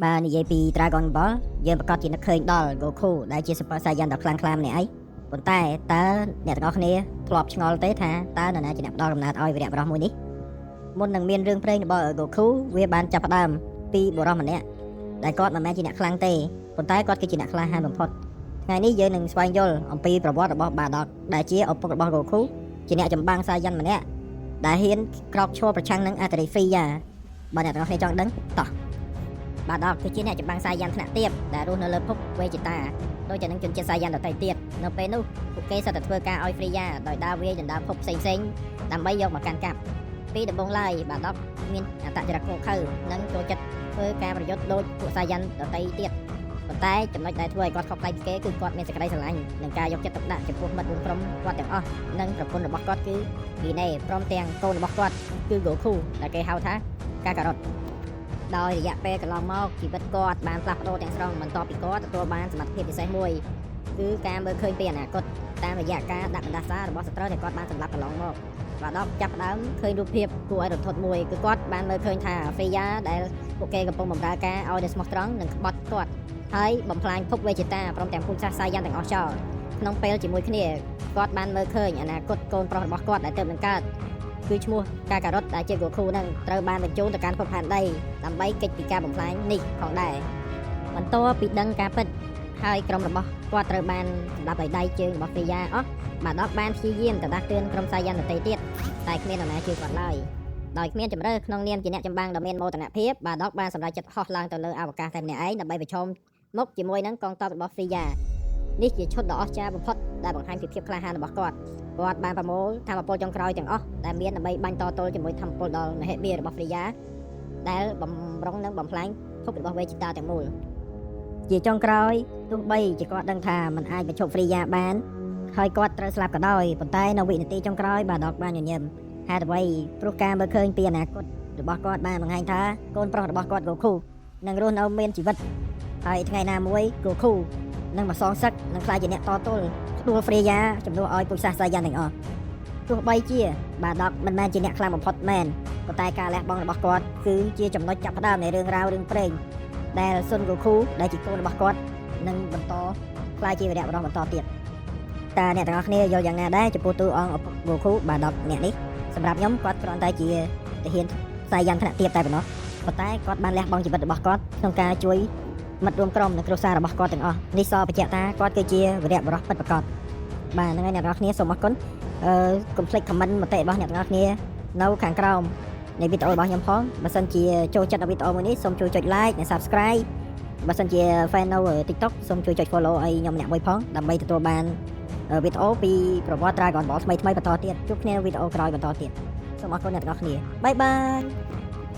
Bàនិយាយពី Dragon Ball យើងប្រកាសជានឹកឃើញដល់ Goku ដែលជា Super Saiyan ដ៏ខ្លាំងក្លាម្នាក់ឯងប៉ុន្តែតើអ្នកទាំងអស់គ្នាធ្លាប់ឆ្ងល់ទេថាតើនរណាជាអ្នកផ្ដល់កំណើតឲ្យវីរៈបុរសមួយនេះមុននឹងមានរឿងព្រេងរបស់ Goku វាបានចាប់ផ្ដើមពីបុរសម្នាក់ដែលគាត់មិនមែនជាអ្នកខ្លាំងទេប៉ុន្តែគាត់គឺជាអ្នកក្លាហានបំផុតថ្ងៃនេះយើងនឹងស្វែងយល់អំពីប្រវត្តិរបស់ Bardock ដែលជាឪពុករបស់ Goku ជាអ្នកចម្បាំង Saiyan ម្នាក់ដែលហ៊ានក្រោកឈរប្រឆាំងនឹង Artery Freya បើអ្នកទាំងអស់គ្នាចង់ដឹងតោះBardock គឺជាអ្នកចម្បាំង Saiyan ថ្នាក់ទាបដែលរស់នៅលើភព Vegeta ដូចជានឹងជនជាតិ Saiyan ដទៃទៀតនៅពេលនោះពួកគេសុទ្ធតែធ្វើការឲ្យ Freya ដោយដើរវាយដណ្ដើមភពផ្សេងៗដើម្បីយកមកកាន់កាប់ពីដំបូងឡើយ Bardock មានអត្តចរិតឃោរឃៅនិងចូលចិត្តធ្វើការប្រយុទ្ធដូចពួក Saiyan ដទៃទៀតប៉ុន្តែចំណុចដែលធ្វើឲ្យគាត់ខុសប្លែកពីគេគឺគាត់មានសេចក្តីស្រឡាញ់និងការយកចិត្តទុកដាក់ចំពោះមិត្តរួមក្រុមគាត់ទាំងអស់និងប្រពន្ធរបស់គាត់គឺ Hine ព្រមទាំងកូនរបស់គាត់គឺ Goku ដែលគេហៅថា Kakarotដោយរយៈពេលកន្លងមកជីវិតគាត់បានផ្លាស់ប្ដូរទាំងស្រុងបន្ទាប់ពីគាត់ទទួលបានសមត្ថភាពពិសេសមួយគឺការមើលឃើញពីអនាគតតាមរយៈការដាក់បណ្ដាសារបស់សត្រូវដែលគាត់បានសម្លាប់កន្លងមកBardockចាប់ផ្ដើមឃើញរូបភាពគួរឲ្យរន្ធត់មួយគឺគាត់បានមើលឃើញថា Freya ដែលពួកគេកំពុងបម្រើការឲ្យនៅស្មោះត្រង់នឹងក្បត់គាត់ហើយបំផ្លាញភព Vegeta ព្រមទាំងពូជសាសន៍ Saiyan ទាំងអស់ចោលក្នុងពេលជាមួយគ្នាគាត់បានមើលឃើញអនាគតកូនប្រុសរបស់គាត់ដែលទើបនឹងកើតគឺឈ្មោះ Kakarot ដែលជា Goku នឹងត្រូវបានបញ្ជូនទៅកាន់ភពផែនដីដើម្បីគេចពីការបំផ្លាញនេះផងដែរបន្ទាប់ពីដឹងការពិតហើយក្រុមរបស់គាត់ត្រូវបានសម្លាប់ដោយដៃជើងរបស់ Freya អស់ Bardock បានព្យាយាមទៅដាស់តឿនក្រុម Saiyan ដទៃទៀតតែគ្មាននរណាជឿគាត់ឡើយដោយគ្មានជំរឿក្នុងនាមជាអ្នកចម្បាំងដ៏មានមោទនភាព Bardock បានសម្រេចចិត្តហោះឡើងទៅលើអវកាសតែម្នាក់ឯងដើម្បីប្រឈមមុខជាមួយនឹងកងទ័ពរបស់ Freya នេះជាឈុតដ៏អស្ចារ្យបំផុតដែលបង្ហាញពីភាពក្លាហានរបស់គាត់បានប្រមូលធម៌ពលចុងក្រោយទាំងអស់ដែលមានដើម្បីបាញ់តទល់ជាមួយធម៌ពលដល់មហិមារបស់ Freya ដែលបំរុងនឹងបំផ្លាញភពរបស់ Vegeta ទាំងមូលជាចុងក្រោយទោះបីជាគាត់ដឹងថាมันអាចបញ្ឈប់ Freya បានហើយគាត់ត្រូវស្លាប់ក៏ដោយប៉ុន្តែនៅវិនាទីចុងក្រោយ Bardock បានញញឹមហេតុអ្វីព្រោះការមើលឃើញពីអនាគតរបស់គាត់បានបង្ហាញថាកូនប្រុសរបស់គាត់ Goku នឹងរស់នៅមានជីវិតហើយថ្ងៃណាមួយ Goku នឹងមកសងសឹកនឹងខ្លាចជាអ្នកតទល់ដួល Freya ជំនួសឲ្យពូជសាសន៍ Saiyan ទាំងអស់ទោះបីជា Bardock មិនមែនជាអ្នកខ្លាំងបំផុតមែនប៉ុន្តែការលះបង់របស់គាត់គឺជាចំណុចចាប់ផ្ដើមនៃរឿងរ៉ាវរឿងព្រេងដែល Son Goku ដែលជាកូនរបស់គាត់នឹងបន្តខ្លាចជាវីរៈបុរសបន្តទៀតតើអ្នកទាំងអស់គ្នាយល់យ៉ាងណាដែរចំពោះតួអង្គឪពុក Goku Bardock អ្នកនេះសម្រាប់ខ្ញុំគាត់គ្រាន់តែជាទាហាន Saiyan ថ្នាក់ទាបតែប៉ុណ្ណោះប៉ុន្តែគាត់បានលះបង់ជីវិតរបស់គាត់ក្នុងការជួយមិត្តរួមក្រុមនិងគ្រួសាររបស់គាត់ទាំងអស់នេះសបញ្ជាក់ថាគាត់គឺជាវីរៈបុរសពិតប្រាកដបាទហ្នឹងហើយអ្នកទាំងអស់គ្នាសូមអរគុណកុំភ្លេច comment មតិរបស់អ្នកទាំងអស់គ្នានៅខាងក្រោមនៃវីដេអូរបស់ខ្ញុំផងបើសិនជាចូលចិត្តវីដេអូមួយនេះសូមជួយចុច like និង subscribe បើសិនជា fan នៅ TikTok សូមជួយចុច follow ឲ្យខ្ញុំម្នាក់មួយផងដើម្បីទទួលបានវីដេអូពីប្រវត្តិ Dragon Ball ថ្មីៗបន្តទៀតជួបគ្នានៅវីដេអូក្រោយបន្តទៀតសូមអរគុណអ្នកទាំងអស់គ្នាបាយបាយ